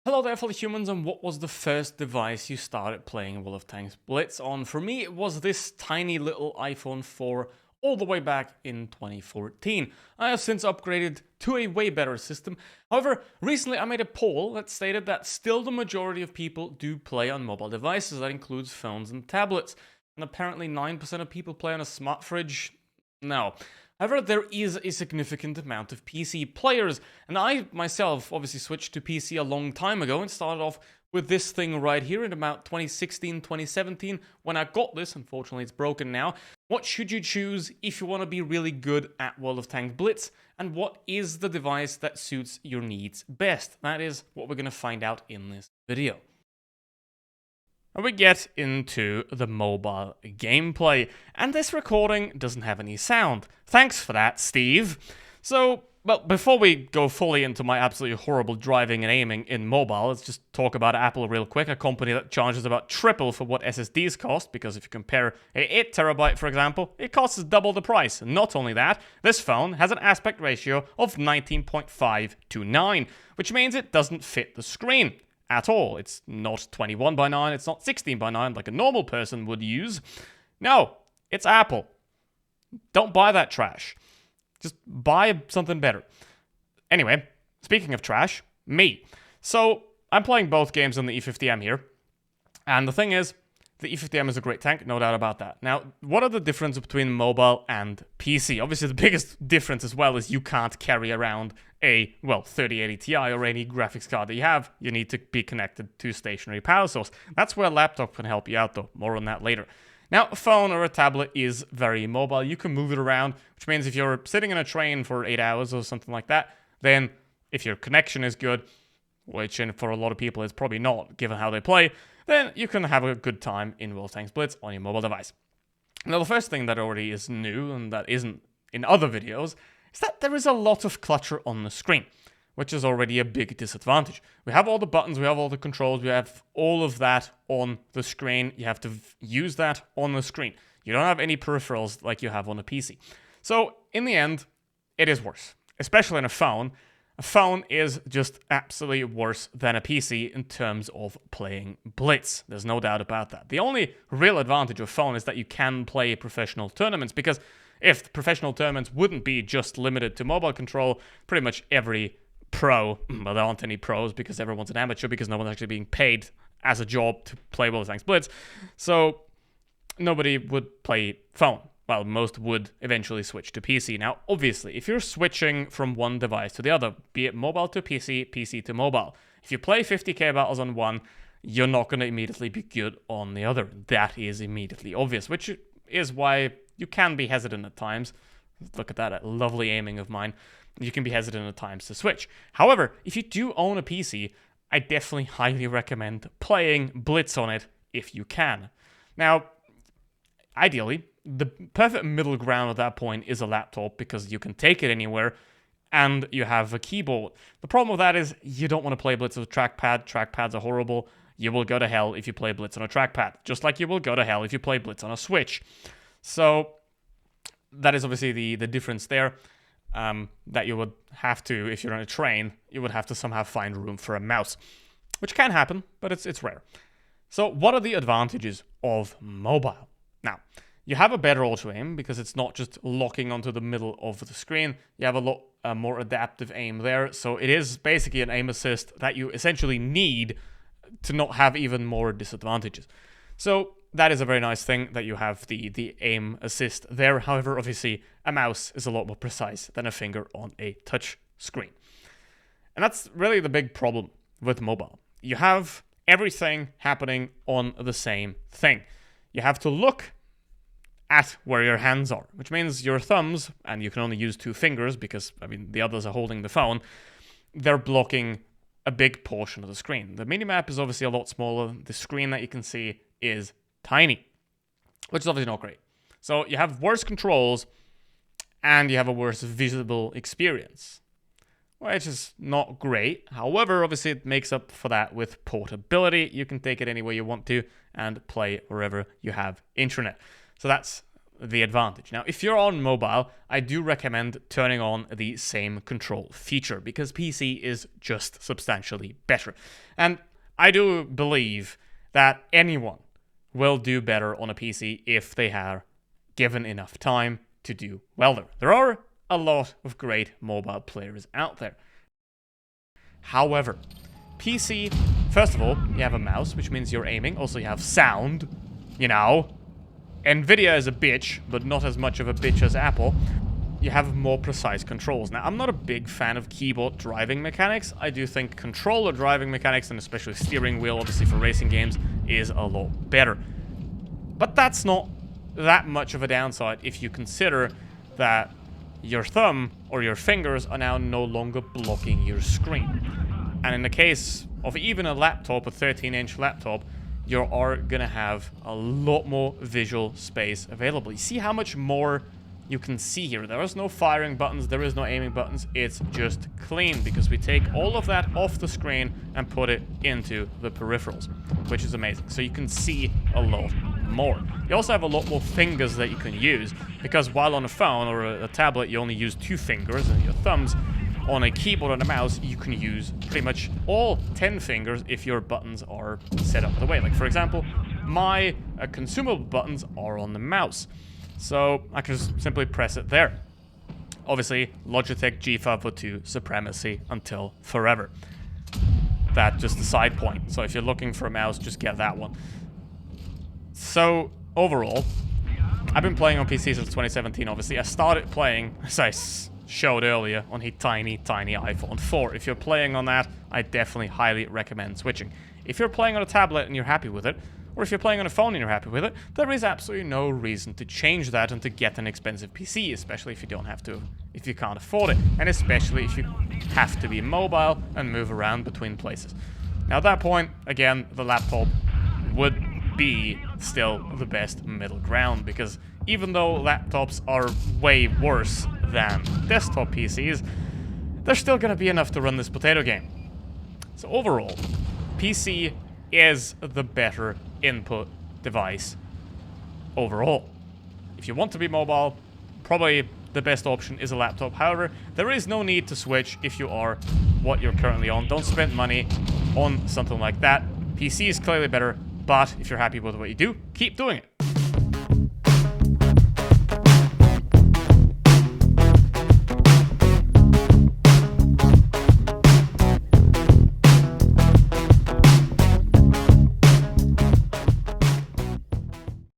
Hello there, fellow humans, and what was the first device you started playing World of Tanks Blitz on? For me, it was this tiny little iPhone 4 all the way back in 2014. I have since upgraded to a way better system. However, recently I made a poll that stated that still the majority of people do play on mobile devices. That includes phones and tablets. And apparently 9% of people play on a smart fridge. No. However, there is a significant amount of PC players, and I myself obviously switched to PC a long time ago and started off with this thing right here in about 2016, 2017, when I got this. Unfortunately, it's broken now. What should you choose if you want to be really good at World of Tanks Blitz, and what is the device that suits your needs best? That is what we're going to find out in this video. And we get into the mobile gameplay, and this recording doesn't have any sound. Thanks for that, Steve. So, well, before we go fully into my absolutely horrible driving and aiming in mobile, let's just talk about Apple real quick, a company that charges about triple for what SSDs cost, because if you compare a 8 terabyte, for example, it costs double the price. Not only that, this phone has an aspect ratio of 19.5 to 9, which means it doesn't fit the screen at all. It's not 21 by 9, it's not 16 by 9 like a normal person would use. No, it's Apple. Don't buy that trash. Just buy something better. Anyway, speaking of trash, me. So, I'm playing both games on the E50M here, and the thing is, the E50M is a great tank, no doubt about that. Now, what are the differences between mobile and PC? Obviously, the biggest difference as well is you can't carry around a, well, 3080 Ti or any graphics card that you have. You need to be connected to a stationary power source. That's where a laptop can help you out, though. More on that later. Now, a phone or a tablet is very mobile. You can move it around, which means if you're sitting in a train for 8 hours or something like that, then if your connection is good, which for a lot of people is probably not, given how they play, then you can have a good time in World of Tanks Blitz on your mobile device. Now, the first thing that already is new, and that isn't in other videos, is that there is a lot of clutter on the screen, which is already a big disadvantage. We have all the buttons, we have all the controls, we have all of that on the screen. You have to use that on the screen. You don't have any peripherals like you have on a PC. So, in the end, it is worse, especially on a phone. A phone is just absolutely worse than a PC in terms of playing Blitz. There's no doubt about that. The only real advantage of phone is that you can play professional tournaments, because if professional tournaments wouldn't be just limited to mobile control, pretty much every pro, well, there aren't any pros because everyone's an amateur, because no one's actually being paid as a job to play World of Tanks Blitz, so nobody would play phone. Well, most would eventually switch to PC. Now, obviously, if you're switching from one device to the other, be it mobile to PC, PC to mobile, if you play 50k battles on one, you're not going to immediately be good on the other. That is immediately obvious, which is why you can be hesitant at times. Look at that lovely aiming of mine. You can be hesitant at times to switch. However, if you do own a PC, I definitely highly recommend playing Blitz on it if you can. Now, ideally, the perfect middle ground at that point is a laptop, because you can take it anywhere and you have a keyboard. The problem with that is you don't want to play Blitz with a trackpad. Trackpads are horrible. You will go to hell if you play Blitz on a trackpad, just like you will go to hell if you play Blitz on a Switch. So that is obviously the difference there, that you would have to, if you're on a train, you would have to somehow find room for a mouse, which can happen, but it's rare. So what are the advantages of mobile? Now, you have a better auto-aim, because it's not just locking onto the middle of the screen. You have a lot more adaptive aim there, so it is basically an aim assist that you essentially need to not have even more disadvantages. So that is a very nice thing that you have the aim assist there. However, obviously, a mouse is a lot more precise than a finger on a touch screen. And that's really the big problem with mobile. You have everything happening on the same thing. You have to look at where your hands are, which means your thumbs, and you can only use 2 fingers because, I mean, the others are holding the phone, they're blocking a big portion of the screen. The minimap is obviously a lot smaller. The screen that you can see is tiny, which is obviously not great. So you have worse controls and you have a worse visible experience, which is not great. However, obviously it makes up for that with portability. You can take it anywhere you want to and play wherever you have internet. So that's the advantage. Now, if you're on mobile, I do recommend turning on the same control feature because PC is just substantially better. And I do believe that anyone will do better on a PC if they are given enough time to do well there. There are a lot of great mobile players out there. However, PC, first of all, you have a mouse, which means you're aiming. Also, you have sound, you know. Nvidia is a bitch, but not as much of a bitch as Apple. You have more precise controls. Now, I'm not a big fan of keyboard driving mechanics. I do think controller driving mechanics, and especially steering wheel, obviously for racing games, is a lot better. But that's not that much of a downside if you consider that your thumb or your fingers are now no longer blocking your screen. And in the case of even a laptop, a 13-inch laptop, you are going to have a lot more visual space available. You see how much more you can see here. There is no firing buttons, there is no aiming buttons, it's just clean because we take all of that off the screen and put it into the peripherals, which is amazing. So you can see a lot more. You also have a lot more fingers that you can use because while on a phone or a tablet you only use 2 fingers and your thumbs. On a keyboard and a mouse, you can use pretty much all 10 fingers if your buttons are set up the way. Like, for example, my consumable buttons are on the mouse. So I can just simply press it there. Obviously, Logitech G502 supremacy until forever. That's just a side point. So if you're looking for a mouse, just get that one. So, overall, I've been playing on PC since 2017, obviously. I started playing, as I showed earlier, on a tiny iPhone 4. If you're playing on that, I definitely highly recommend switching. If you're playing on a tablet and you're happy with it, or if you're playing on a phone and you're happy with it, there is absolutely no reason to change that and to get an expensive PC, especially if you don't have to, if you can't afford it, and especially if you have to be mobile and move around between places. Now at that point, again, the laptop would be still the best middle ground, because even though laptops are way worse than desktop PCs, there's still going to be enough to run this potato game. So overall, PC is the better input device overall. If you want to be mobile, probably the best option is a laptop. However, there is no need to switch if you are what you're currently on. Don't spend money on something like that. PC is clearly better, but if you're happy with what you do, keep doing it.